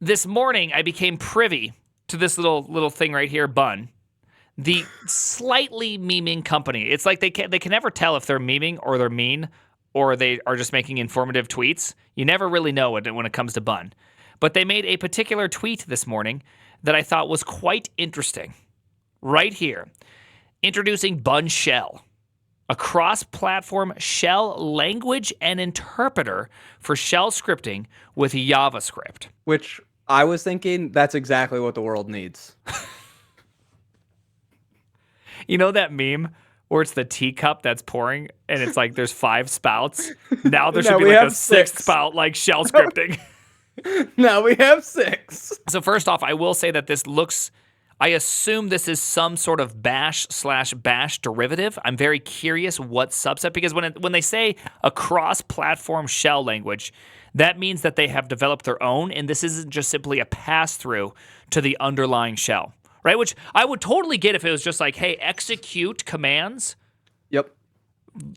This morning, I became privy to this little thing right here, Bun. The slightly memeing company. It's like they can never tell if they're memeing or they're mean or they are just making informative tweets. You never really know when it comes to Bun. But they made a particular tweet this morning that I thought was quite interesting. Right here. Introducing Bun Shell, a cross-platform shell language and interpreter for shell scripting with JavaScript. Which I was thinking that's exactly what the world needs. You know that meme where it's the teacup that's pouring and it's like there's 5 spouts? Now there should be like a 6th spout, like shell scripting. Now we have 6. So first off, I will say that this looks, I assume this is some sort of bash/bash derivative. I'm very curious what subset, because when they say a cross-platform shell language, that means that they have developed their own, and this isn't just simply a pass-through to the underlying shell. Right, which I would totally get if it was just like, hey, execute commands. Yep.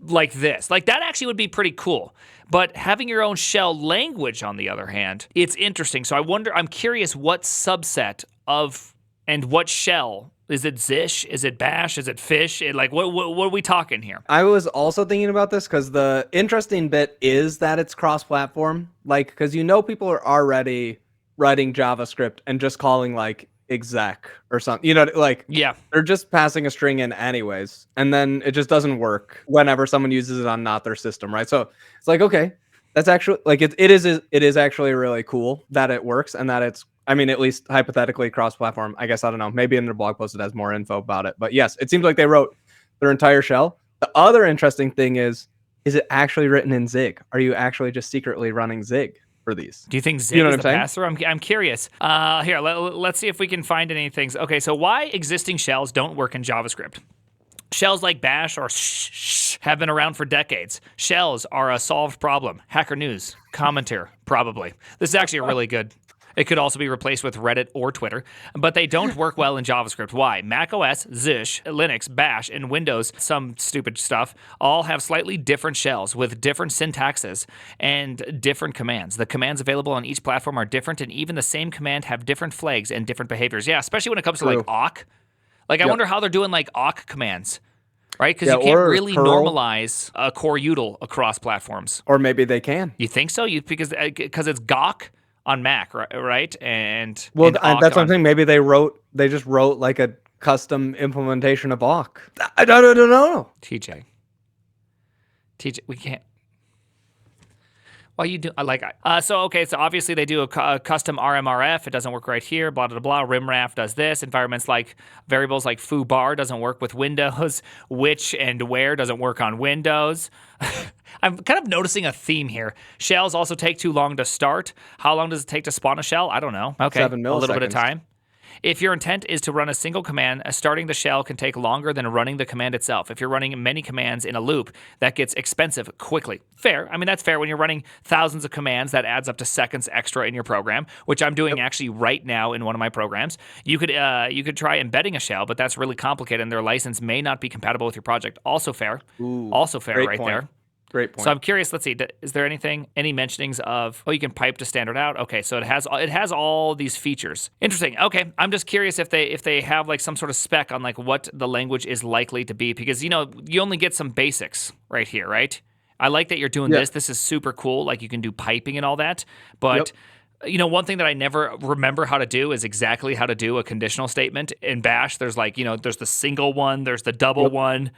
Like this. Like that actually would be pretty cool. But having your own shell language, on the other hand, it's interesting. So I'm curious what subset of and what shell. Is it Zish? Is it Bash? Is it Fish? Like what are we talking here? I was also thinking about this because the interesting bit is that it's cross-platform. Like, because people are already writing JavaScript and just calling like exec or something, like, yeah, they're just passing a string in anyways, and then it just doesn't work whenever someone uses it on not their system, right? So it's like, okay, that's actually like it is actually really cool that it works and that it's, I mean, at least hypothetically cross-platform. I guess, I don't know, maybe in their blog post it has more info about it, but yes, it seems like they wrote their entire shell. The other interesting thing is it actually written in Zig? Are you actually just secretly running Zig for these? Do you think Zig is the pass-through? I'm curious. Here, let's see if we can find any things. Okay, so why existing shells don't work in JavaScript. Shells like Bash or Shh have been around for decades. Shells are a solved problem. Hacker News, commenter, probably. This is actually a really good. It could also be replaced with Reddit or Twitter, but they don't work well in JavaScript. Why? macOS, Zish, Linux, Bash, and Windows, some stupid stuff, all have slightly different shells with different syntaxes and different commands. The commands available on each platform are different, and even the same command have different flags and different behaviors. Yeah, especially when it comes to like awk. Like, I wonder how they're doing like awk commands. Right? Because you can't really normalize a core util across platforms. Or maybe they can. You think so? Because it's Gawk on Mac, right? And well, that's what I'm saying. Maybe they just wrote like a custom implementation of awk. I don't know. TJ, we can't. Why you do? So obviously they do a custom RMRF. It doesn't work right here. Blah blah blah. Rimraf does this. Environments like variables like foobar doesn't work with Windows. Which and where doesn't work on Windows. I'm kind of noticing a theme here. Shells also take too long to start. How long does it take to spawn a shell? I don't know. Okay, 7 milliseconds. A little bit of time. If your intent is to run a single command, starting the shell can take longer than running the command itself. If you're running many commands in a loop, that gets expensive quickly. Fair. I mean, that's fair. When you're running thousands of commands, that adds up to seconds extra in your program, which I'm doing actually right now in one of my programs. You could try embedding a shell, but that's really complicated, and their license may not be compatible with your project. Also fair. Also fair right point. There. Great point. So I'm curious. Let's see. Is there any mentionings of? Oh, you can pipe to standard out. Okay, so it has all these features. Interesting. Okay, I'm just curious if they have like some sort of spec on like what the language is likely to be, because you only get some basics right here, right? I like that you're doing this. This is super cool. Like you can do piping and all that, but. Yep. One thing that I never remember how to do is exactly how to do a conditional statement in Bash. There's like there's the single one, there's the double one.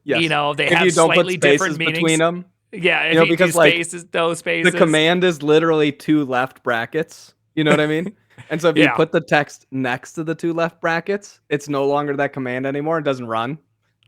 Yes. They have slightly different meanings between them. Yeah, because spaces, those spaces. The command is literally 2 left brackets. You know what I mean? And so if you put the text next to the 2 left brackets, it's no longer that command anymore. It doesn't run.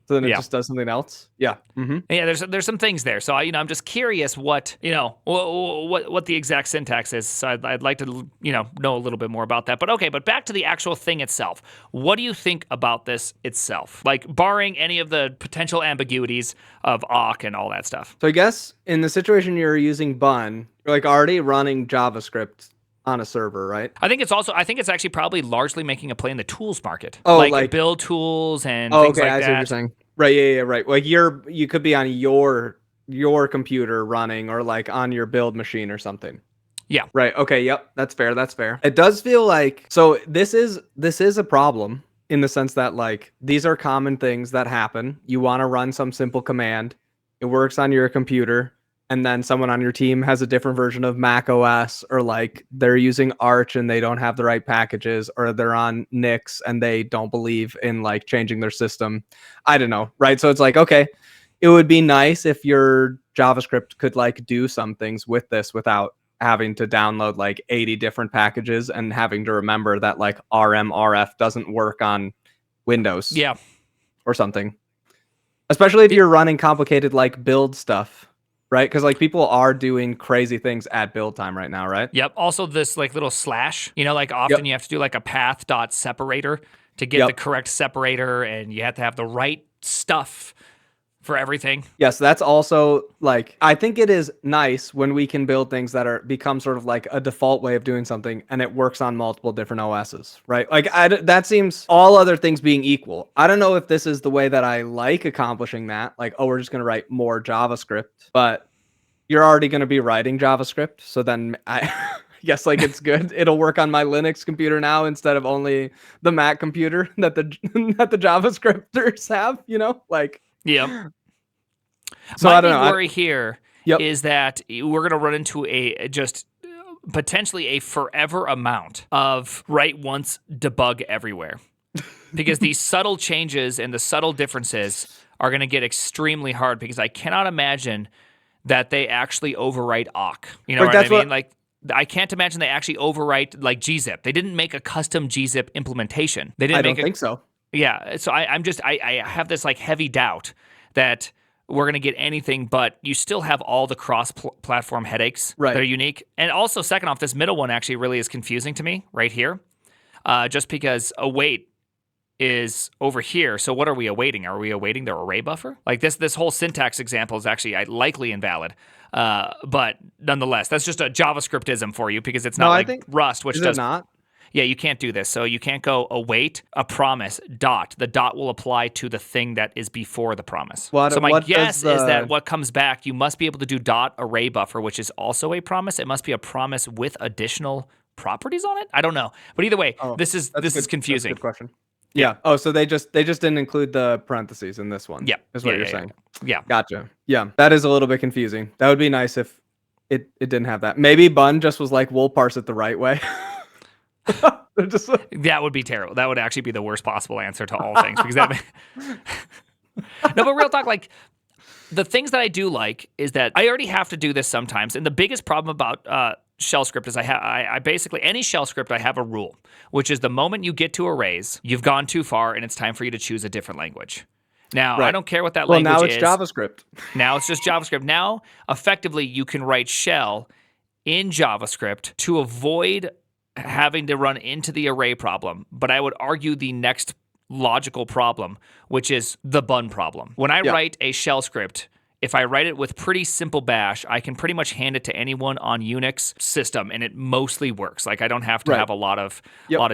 So then it just does something else. Yeah. Mm-hmm. Yeah. There's some things there. So I'm just curious what the exact syntax is. So I'd like to know a little bit more about that. But back to the actual thing itself. What do you think about this itself? Like barring any of the potential ambiguities of awk and all that stuff. So I guess in the situation you're using Bun, you're like already running JavaScript on a server, right? I think it's actually probably largely making a play in the tools market. Oh, like build tools and things like that. I see what you're saying. Right, yeah, right. Like you could be on your computer running or like on your build machine or something. Yeah. Right. Okay. Yep. That's fair. That's fair. It does feel like so this is a problem in the sense that like these are common things that happen. You want to run some simple command. It works on your computer, and then someone on your team has a different version of Mac OS, or like they're using Arch and they don't have the right packages, or they're on Nix and they don't believe in like changing their system. I don't know. Right. So it's like, okay, it would be nice if your JavaScript could like do some things with this without having to download like 80 different packages and having to remember that like RMRF doesn't work on Windows Yeah. or something. Especially if you're running complicated like build stuff, right? Because like people are doing crazy things at build time right now, right? Yep. Also, this like little slash, like often Yep. you have to do like a path dot separator to get the Yep. correct separator, and you have to have the right stuff for everything. Yes, that's also like I think it is nice when we can build things that are become sort of like a default way of doing something and it works on multiple different OSs, right? Like that seems all other things being equal. I don't know if this is the way that I like accomplishing that. Like, oh, we're just going to write more JavaScript, but you're already going to be writing JavaScript, so then I guess like it's good. It'll work on my Linux computer now instead of only the Mac computer that the that the JavaScripters have, like Yep. so My I don't big know. worry here Yep. is that we're going to run into a just potentially a forever amount of write once, debug everywhere. Because these subtle changes and the subtle differences are going to get extremely hard, because I cannot imagine that they actually overwrite awk. You know Right, what I that's mean? what- Like, I can't imagine they actually overwrite like gzip. They didn't make a custom gzip implementation. They didn't I make don't think so. Yeah, so I have this like heavy doubt that we're going to get anything, but you still have all the cross-platform headaches Right. that are unique. And also, second off, this middle one actually really is confusing to me right here, just because await is over here. So what are we awaiting? Are we awaiting the array buffer? Like this whole syntax example is actually likely invalid. But nonetheless, that's just a JavaScriptism for you, because it's not No, I like think Rust, which is does it not? yeah, you can't do this. So you can't go await a promise dot. The dot will apply to the thing that is before the promise. So my What guess does is that the what comes back, you must be able to do dot array buffer, which is also a promise. It must be a promise with additional properties on it. I don't know, but either way, oh this is that's good. That's a confusing. good question. Yeah. Yeah. Oh, so they just didn't include the parentheses in this one. Yeah, Is what yeah, you're yeah, saying. Yeah. Gotcha. Yeah. That is a little bit confusing. That would be nice if it didn't have that. Maybe Bun just was like, we'll parse it the right way. They're just That would be terrible. That would actually be the worst possible answer to all things, because that. No, but real talk, like, the things that I do like is that I already have to do this sometimes, and the biggest problem about shell script is I basically, any shell script, I have a rule, which is the moment you get to arrays, you've gone too far, and it's time for you to choose a different language. Now, Right. I don't care what that well, language now it's is. JavaScript. Now it's just JavaScript. Now, effectively, you can write shell in JavaScript to avoid having to run into the array problem. But I would argue the next logical problem, which is the bun problem. When I write a shell script, if I write it with pretty simple bash, I can pretty much hand it to anyone on Unix system, and it mostly works. Like, I don't have to have a lot of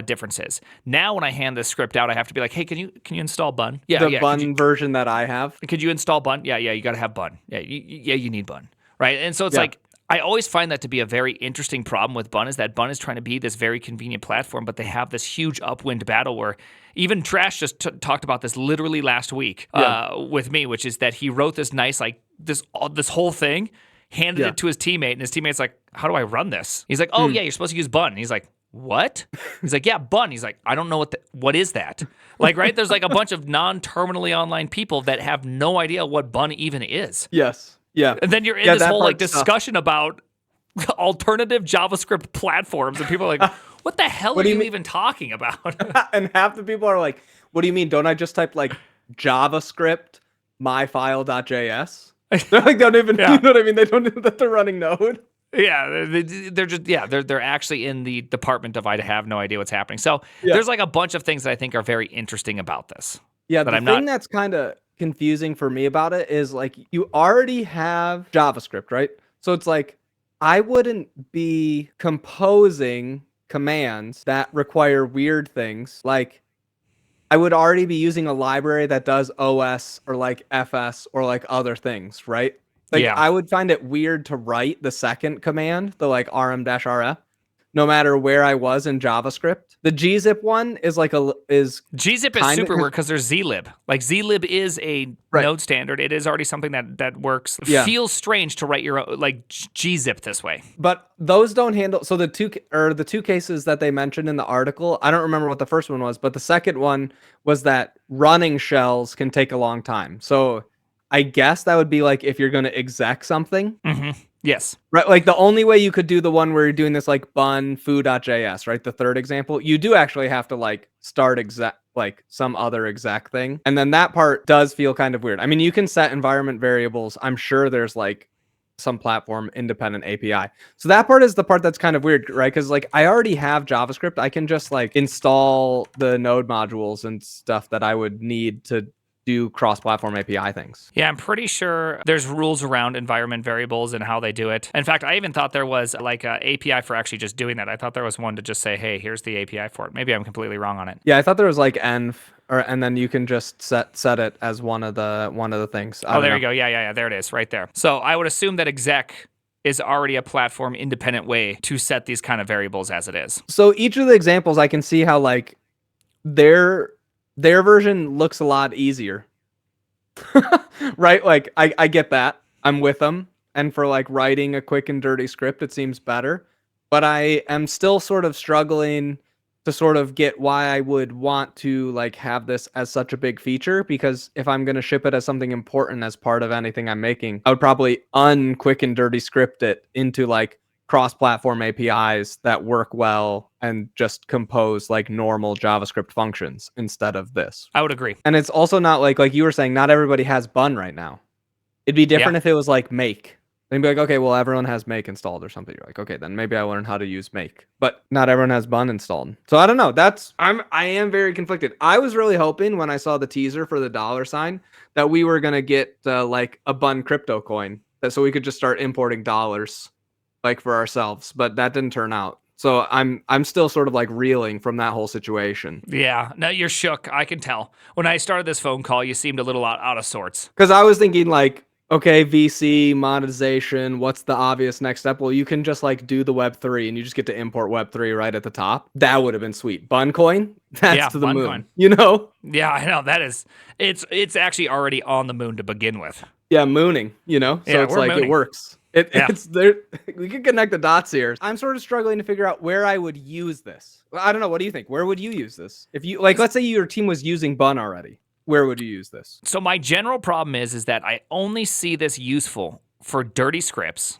differences. Now, when I hand this script out, I have to be like, hey, can you install bun? Yeah, The bun version that I have. Could you install bun? Yeah, you got to have bun. Yeah, you need bun, right? And so it's like, I always find that to be a very interesting problem with bun, is that bun is trying to be this very convenient platform, but they have this huge upwind battle where even Trash just talked about this literally last week with me, which is that he wrote this nice, like, this whole thing, handed it to his teammate, and his teammate's like, how do I run this? He's like, oh, yeah, you're supposed to use bun. And he's like, what? He's like, yeah, bun. He's like, I don't know what is that? Like, right? There's like a bunch of non-terminally online people that have no idea what bun even is. Yes. Yeah. And then you're in this whole like discussion about alternative JavaScript platforms, and people are like, what the hell are you even talking about? And half the people are like, what do you mean? Don't I just type like JavaScript myfile.js? They're like, don't even, you know what I mean? They don't know that they're running Node. Yeah, they're just they're actually in the department of I have no idea what's happening. So there's like a bunch of things that I think are very interesting about this. Yeah, the thing that's kind of confusing for me about it is like you already have JavaScript, right? So it's like I wouldn't be composing commands that require weird things. Like I would already be using a library that does OS or like FS or like other things, right? Like Yeah. I would find it weird to write the second command, the like rm-rf, no matter where I was in JavaScript. The gzip one is like is Gzip is kind super of weird because there's zlib. Like zlib is a right. node standard. It is already something that works. It Yeah. feels strange to write your own, like gzip this way. But those don't handle. So the two cases that they mentioned in the article, I don't remember what the first one was, but the second one was that running shells can take a long time. So I guess that would be like if you're going to exec something. Yes. Right, like the only way you could do the one where you're doing this like bun foo.js, right? The third example, you do actually have to like start exec like some other exec thing. And then that part does feel kind of weird. I mean, you can set environment variables. I'm sure there's like some platform independent API. So that part is the part that's kind of weird, right? Because like I already have JavaScript. I can just like install the node modules and stuff that I would need to do cross-platform API things. Yeah, I'm pretty sure there's rules around environment variables and how they do it. In fact, I even thought there was like an API for actually just doing that. I thought there was one to just say, hey, here's the API for it. Maybe I'm completely wrong on it. Yeah, I thought there was like env, and then you can just set it as one of the things. Oh, there you go. Yeah. There it is, right there. So I would assume that exec is already a platform independent way to set these kind of variables as it is. So each of the examples, I can see how like their version looks a lot easier. Right? Like I get that. I'm with them. And for like writing a quick and dirty script, it seems better. But I am still sort of struggling to sort of get why I would want to like have this as such a big feature, because if I'm going to ship it as something important as part of anything I'm making, I would probably unquick and dirty script it into like cross-platform APIs that work well and just compose like normal JavaScript functions instead of this. I would agree. And it's also not like you were saying, not everybody has bun right now. It'd be different if it was like make. Then be like, okay, well, everyone has make installed or something. You're like, okay, then maybe I learn how to use make. But not everyone has bun installed. So I don't know. I am very conflicted. I was really hoping when I saw the teaser for the $sign that we were gonna get like a bun crypto coin, so we could just start importing dollars like for ourselves. But that didn't turn out. So I'm still sort of like reeling from that whole situation. Yeah, no, you're shook. I can tell. When I started this phone call, you seemed a little out of sorts. Because I was thinking like, okay, VC, monetization, what's the obvious next step? Well, you can just like do the Web3 and you just get to import Web3 right at the top. That would have been sweet. Buncoin? That's to the moon. Coin. You know? Yeah, I know. That is, it's actually already on the moon to begin with. Yeah, mooning, you know? So it's like, mooning. It works. It's there. We can connect the dots here. I'm sort of struggling to figure out where I would use this. I don't know. What do you think? Where would you use this? If you, like, let's say your team was using Bun already. Where would you use this? So my general problem is that I only see this useful for dirty scripts.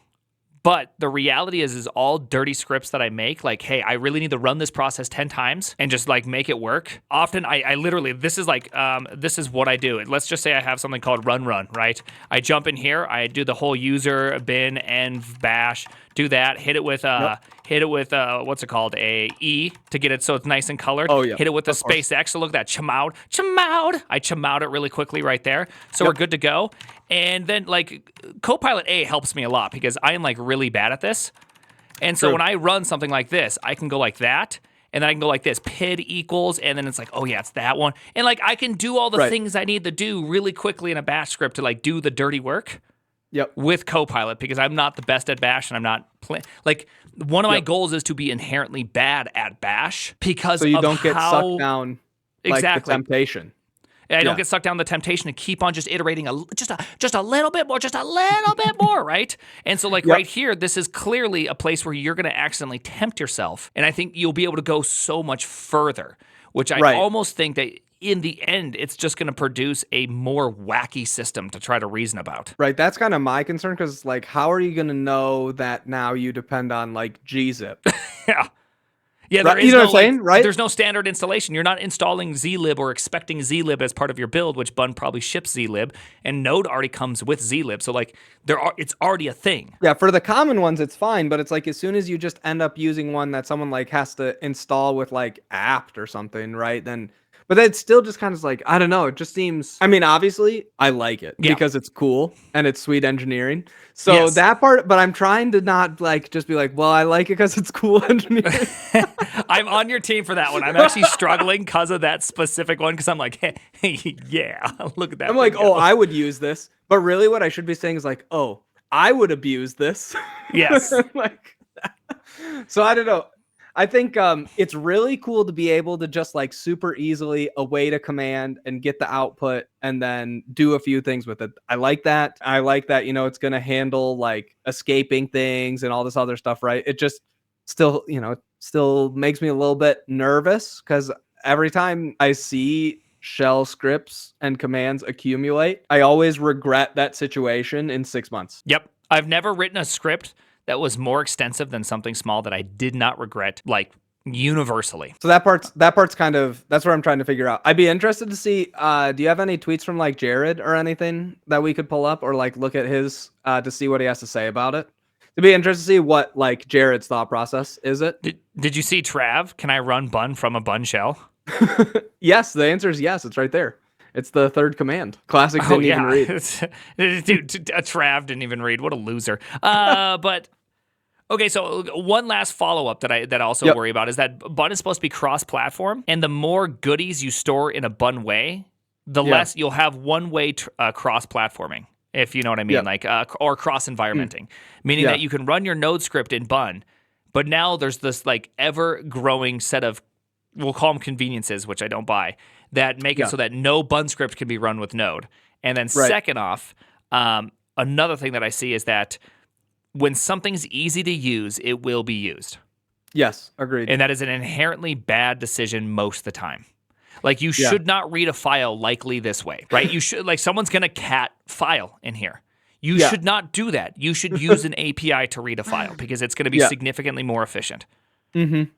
But the reality is all dirty scripts that I make, like, hey, I really need to run this process 10 times and just like make it work. Often I literally, this is like, this is what I do. Let's just say I have something called run, right? I jump in here, I do the whole user, bin, env, bash, do that, hit it with what's it called, a E to get it so it's nice and colored. Oh yeah. Hit it with the space X. So look at that, chmoud. I chmoud it really quickly right there. So we're good to go. And then like Copilot A helps me a lot because I am like really bad at this. And so when I run something like this, I can go like that. And then I can go like this, PID equals, and then it's like, oh yeah, it's that one. And like I can do all the things I need to do really quickly in a bash script to like do the dirty work. Yep. With Copilot, because I'm not the best at Bash and I'm not like one of my goals is to be inherently bad at Bash because so you of don't get sucked down like exactly the temptation. I don't get sucked down the temptation to keep on just iterating just a little bit more, right? And so like right here, this is clearly a place where you're going to accidentally tempt yourself, and I think you'll be able to go so much further, which I almost think that in the end, it's just going to produce a more wacky system to try to reason about. Right. That's kind of my concern because, like, how are you going to know that now you depend on, like, gzip? Yeah. Yeah, right. You know what I'm saying, right? There's no standard installation. You're not installing zlib or expecting zlib as part of your build, which Bun probably ships zlib, and Node already comes with zlib. So, like, it's already a thing. Yeah, for the common ones, it's fine, but it's like as soon as you just end up using one that someone, like, has to install with, like, apt or something, right? Then But it's still just kind of like, I don't know. It just seems, I mean, obviously I like it Yeah. because it's cool and it's sweet engineering. So Yes. that part, but I'm trying to not like just be like, well, I like it because it's cool engineering. I'm on your team for that one. I'm actually struggling because of that specific one because I'm like, hey, yeah, look at that. I'm like, thing oh, go. I would use this. But really what I should be saying is like, oh, I would abuse this. Yes. Like, so I don't know. I think it's really cool to be able to just like super easily await a command and get the output and then do a few things with it. I like that. I like that, you know, it's going to handle like escaping things and all this other stuff, right? It just still, you know, still makes me a little bit nervous because every time I see shell scripts and commands accumulate, I always regret that situation in 6 months. Yep. I've never written a script that was more extensive than something small that I did not regret, like universally. So that part's kind of that's what I'm trying to figure out. I'd be interested to see. Do you have any tweets from like Jared or anything that we could pull up or like look at his to see what he has to say about it? It'd be interesting to see what like Jared's thought process is. It Did you see Trav? Can I run bun from a bun shell? yes. The answer is yes. It's right there. It's the third command. Classic didn't even read. Dude, Trav didn't even read. What a loser. But okay, so one last follow-up that I also worry about is that bun is supposed to be cross-platform, and the more goodies you store in a bun way, the less you'll have one-way cross-platforming, if you know what I mean, like or cross-environmenting, meaning that you can run your node script in bun, but now there's this like ever-growing set of, we'll call them conveniences, which I don't buy, that make it so that no bun script can be run with node. And then second off, another thing that I see is that when something's easy to use, it will be used. Yes, agreed. And that is an inherently bad decision most of the time. Like you should not read a file likely this way, right? You should, like someone's going to cat file in here. You should not do that. You should use an API to read a file because it's going to be significantly more efficient. Mm-hmm.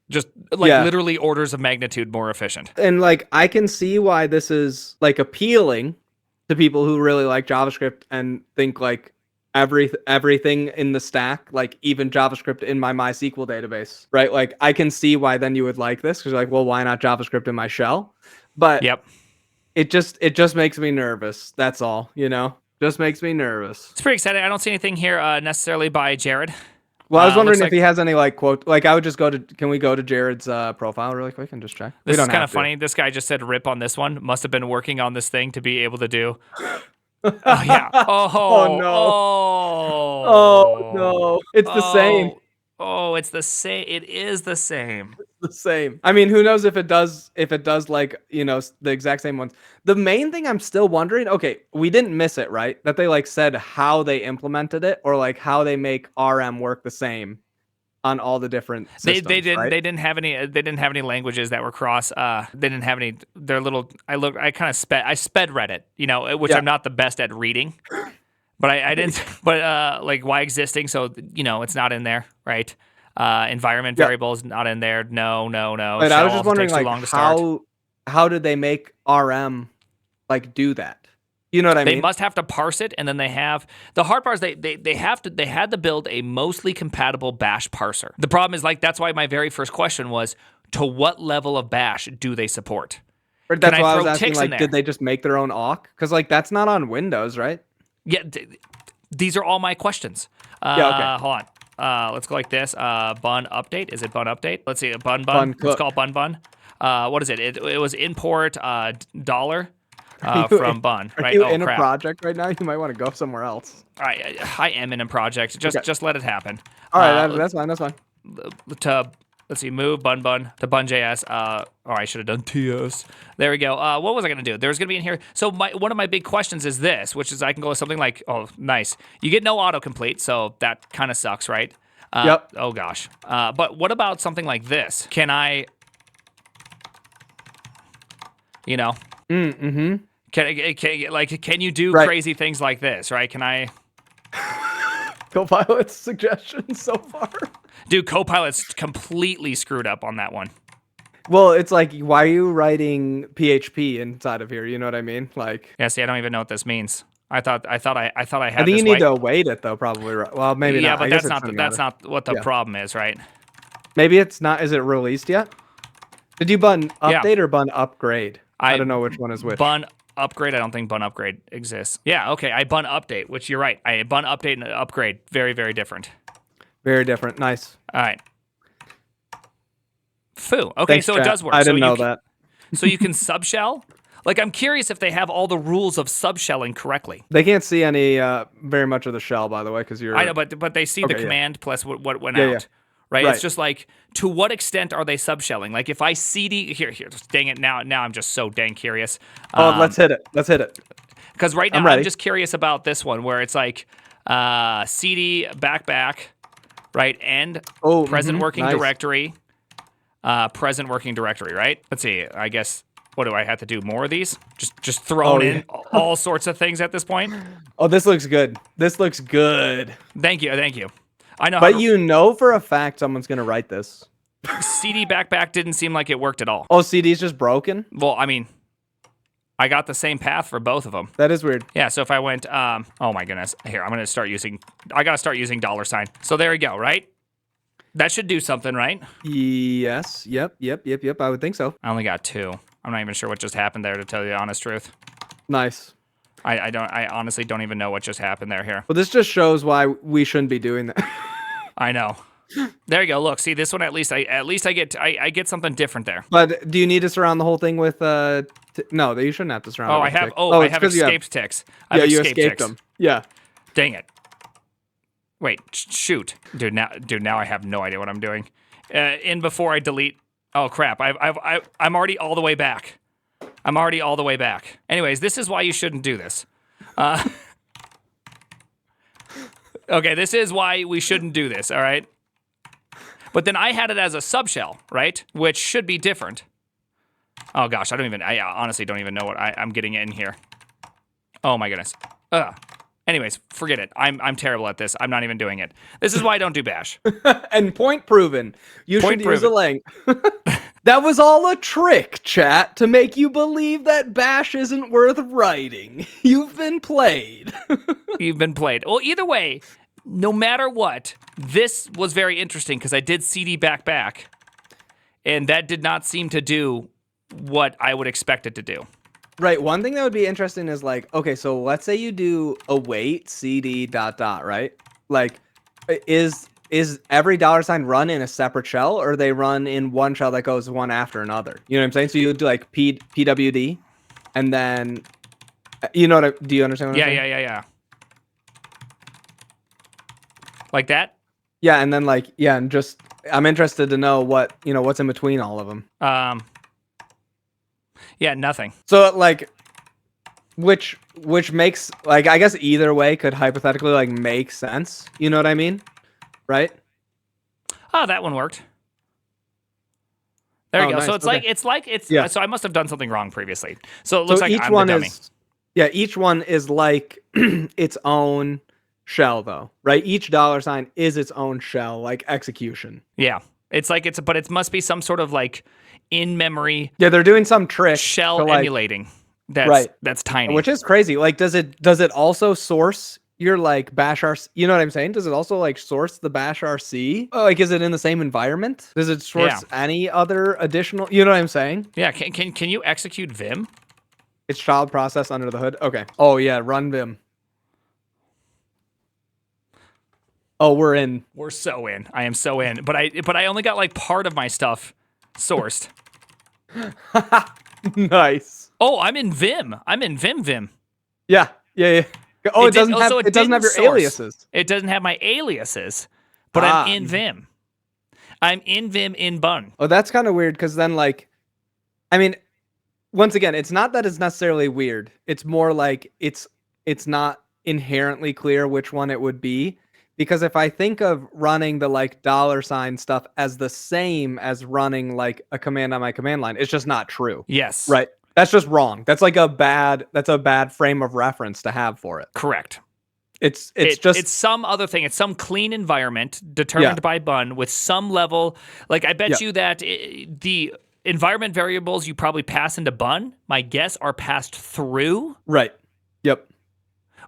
Just like literally orders of magnitude more efficient. And like I can see why this is like appealing to people who really like JavaScript and think like everything in the stack, like even JavaScript in my MySQL database, right? Like I can see why then you would like this because you're like, well, why not JavaScript in my shell? But it just makes me nervous. That's all, you know, just makes me nervous. It's pretty exciting. I don't see anything here necessarily by Jared. Well, I was wondering if he has any like quote. Like I would just can we go to Jared's profile really quick and just check? This is kind of funny. This guy just said rip on this one. Must have been working on this thing to be able to do. Oh yeah. Oh no. Oh, oh no. It's the same. Oh, it's the same. It is the same. It's the same. I mean, who knows if it does like, you know, the exact same ones. The main thing I'm still wondering, okay, we didn't miss it, right? That they like said how they implemented it or like how they make RM work the same on all the different systems. They didn't right? they didn't have any languages that were cross they didn't have any their little I sped read it, you know, which I'm not the best at reading. But I didn't. But like why existing? So you know it's not in there, right? Environment variables not in there. No. But I was just wondering like how did they make RM like do that? You know what I mean? They must have to parse it, and then they have the hard part is they had to build a mostly compatible Bash parser. The problem is like that's why my very first question was to what level of Bash do they support? Or that's why I was asking like did they just make their own awk? Because like that's not on Windows, right? Yeah, these are all my questions. Okay. Hold on. Let's go like this. Bun update. Is it bun update? Let's see. Bun. Let's call bun. What is it? It was import dollar from bun. Are right? you in a project right now? You might want to go somewhere else. All right. I am in a project. Just let it happen. All right. That's fine. That's fine. Let's see, move bun to bun.js. I should have done TS. There we go. What was I going to do? There's going to be in here. So one of my big questions is this, which is I can go with something like, oh, nice. You get no autocomplete, so that kind of sucks, right? Yep. Oh, gosh. But what about something like this? Can I, you know? Mm-hmm. Can you do crazy things like this, right? Can I? Copilot's suggestions so far. Dude, Copilot's completely screwed up on that one. Well, it's like, why are you writing PHP inside of here? You know what I mean? Like, yeah. See, I don't even know what this means. I thought I had. I think you need to await it though. Probably. Right. Well, maybe not. Yeah, but that's not what the problem is, right? Maybe it's not. Is it released yet? Did you button Yeah. update or button upgrade? I I don't know which one is which. Bun upgrade. I don't think bun upgrade exists. Yeah. Okay. I bun update, which you're right. I bun update and upgrade. Very, very different. Very different. Nice. All right. Foo. Okay, Thanks, so chat. it does work. I didn't so know that. So you can subshell. Like, I'm curious if they have all the rules of subshelling correctly. They can't see any very much of the shell, by the way, because you're. I know, but they see the command plus what went out. Yeah. Right? Right. It's just like, to what extent are they subshelling? Like, if I cd here, dang it, now I'm just so dang curious. Let's hit it. Because right now I'm ready. I'm just curious about this one where it's like cd back, right? And present working nice. directory, present working directory, right? Let's see. I guess, what do I have to do? More of these? Just throwing in all sorts of things at this point. Oh, this looks good. Thank you. I know. But you know for a fact someone's gonna write this. CD back didn't seem like it worked at all. Oh, CD's just broken? Well, I mean, I got the same path for both of them. That is weird. Yeah, so if I went, oh my goodness. Here, I gotta start using $. So there we go, right? That should do something, right? Yes. Yep. I would think so. I only got 2. I'm not even sure what just happened there, to tell you the honest truth. Nice. I honestly don't even know what just happened there here. Well, this just shows why we shouldn't be doing that. I know. There you go. Look, see this one. At least I get something different there. But do you need to surround the whole thing with? No, you shouldn't have to surround. Oh, it I with have. tick. I have escaped ticks. You escaped them. Yeah. Dang it. Wait. Shoot, dude. Now I have no idea what I'm doing. In before I delete. Oh crap. I'm already all the way back. Anyways, this is why you shouldn't do this. Okay, this is why we shouldn't do this, all right? But then I had it as a subshell, right? Which should be different. Oh gosh, I honestly don't even know what I'm getting in here. Oh my goodness. Anyways, forget it. I'm terrible at this. I'm not even doing it. This is why I don't do bash. And point proven. You should use a link. That was all a trick, chat, to make you believe that bash isn't worth writing. You've been played. You've been played. Well, either way, no matter what, this was very interesting because I did cd back, and that did not seem to do what I would expect it to do. Right. One thing that would be interesting is like, okay, so let's say you do await cd ... right? Like, is every $ run in a separate shell, or they run in one shell that goes one after another? You know what I'm saying? So you do like pwd, and then, do you understand what I'm saying? Yeah. Like that? Yeah, and then and just, I'm interested to know what's in between all of them. Yeah, nothing. So like, which makes, like, I guess either way could hypothetically like make sense. You know what I mean? Right? Oh, that one worked. There you go. Nice. So it's yeah. So I must have done something wrong previously. So it looks like I'm the dummy. Each one is like its own shell, though, right? Each $ is its own shell, like execution. Yeah, but it must be some sort of like in memory. Yeah, they're doing some trick shell emulating. That's tiny. Which is crazy. Like, does it also source your like bash RC? You know what I'm saying? Does it also like source the bash RC? Like, is it in the same environment? Does it source any other additional? You know what I'm saying? Yeah. Can you execute Vim? It's child process under the hood. Okay. Oh yeah, run Vim. Oh, we're in. We're so in. I am so in. But I only got like part of my stuff sourced. Nice. Oh, I'm in Vim. Vim. Yeah. Oh, it doesn't have your aliases. It doesn't have my aliases, but I'm in Vim. I'm in Vim in Bun. Oh, that's kind of weird because then, like, I mean, once again, it's not that it's necessarily weird. It's more like it's not inherently clear which one it would be. Because if I think of running the like $ stuff as the same as running like a command on my command line, it's just not true. Yes. Right. That's just wrong. That's like a bad frame of reference to have for it. Correct. It's some other thing. It's some clean environment determined by Bun with some level. Like, I bet you that the environment variables you probably pass into Bun, my guess, are passed through. Right. Yep.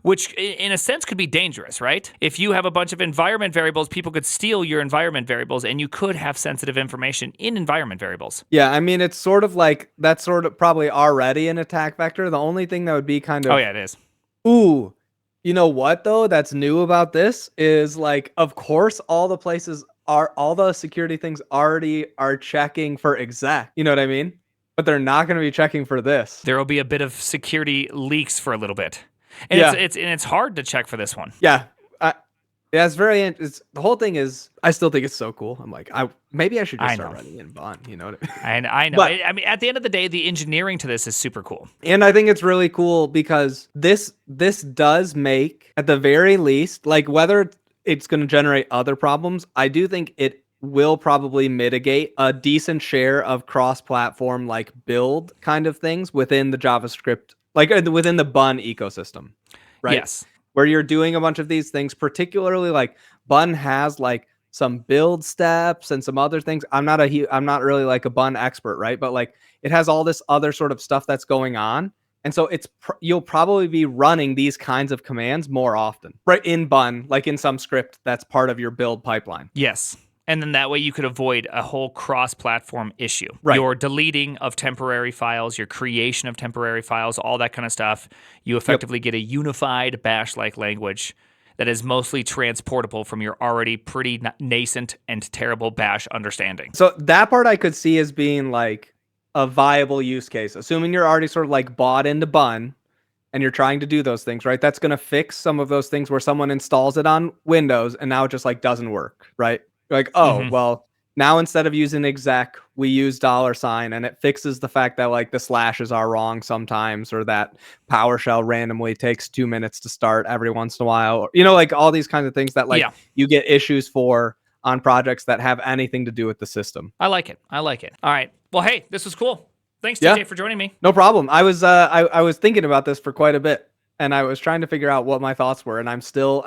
which in a sense could be dangerous, right? If you have a bunch of environment variables, people could steal your environment variables, and you could have sensitive information in environment variables. Yeah, I mean, it's sort of like that's sort of probably already an attack vector. The only thing that would be kind Oh of, yeah, it is. ooh, you know what though? That's new about this is like, of course, all the security things already are checking for exec. You know what I mean? But they're not going to be checking for this. There will be a bit of security leaks for a little bit, and Yeah. it's hard to check for this one. Yeah. Yeah, it's the whole thing is, I still think it's so cool. I'm like, maybe I should just start running in Bun. You know what I mean? I know. But, I mean, at the end of the day, the engineering to this is super cool. and I think it's really cool because this does make, at the very least, like whether it's going to generate other problems, I do think it will probably mitigate a decent share of cross-platform like build kind of things within the JavaScript, like within the Bun ecosystem, right? Yes. Where you're doing a bunch of these things, particularly like Bun has like some build steps and some other things. I'm not really like a Bun expert, right? But like it has all this other sort of stuff that's going on. And so you'll probably be running these kinds of commands more often, right? In Bun, like in some script that's part of your build pipeline. Yes. And then that way you could avoid a whole cross-platform issue. Right. Your deleting of temporary files, your creation of temporary files, all that kind of stuff. You effectively get a unified Bash-like language that is mostly transportable from your already pretty nascent and terrible Bash understanding. So that part I could see as being like a viable use case, assuming you're already sort of like bought into Bun and you're trying to do those things, right? That's going to fix some of those things where someone installs it on Windows and now it just like doesn't work, right? Like, oh, well, now instead of using exec, we use $, and it fixes the fact that like the slashes are wrong sometimes, or that PowerShell randomly takes 2 minutes to start every once in a while. Or, you know, like all these kinds of things that like you get issues for on projects that have anything to do with the system. I like it. All right. Well, hey, this was cool. Thanks, TJ, for joining me. No problem. I was thinking about this for quite a bit, and I was trying to figure out what my thoughts were, and I'm still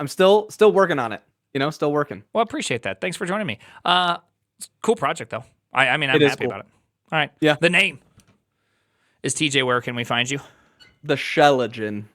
working on it. You know, still working. Well, I appreciate that. Thanks for joining me. Cool project, though. I mean, I'm happy about it. All right. Yeah. The name is TJ. Where can we find you? The Shelligen.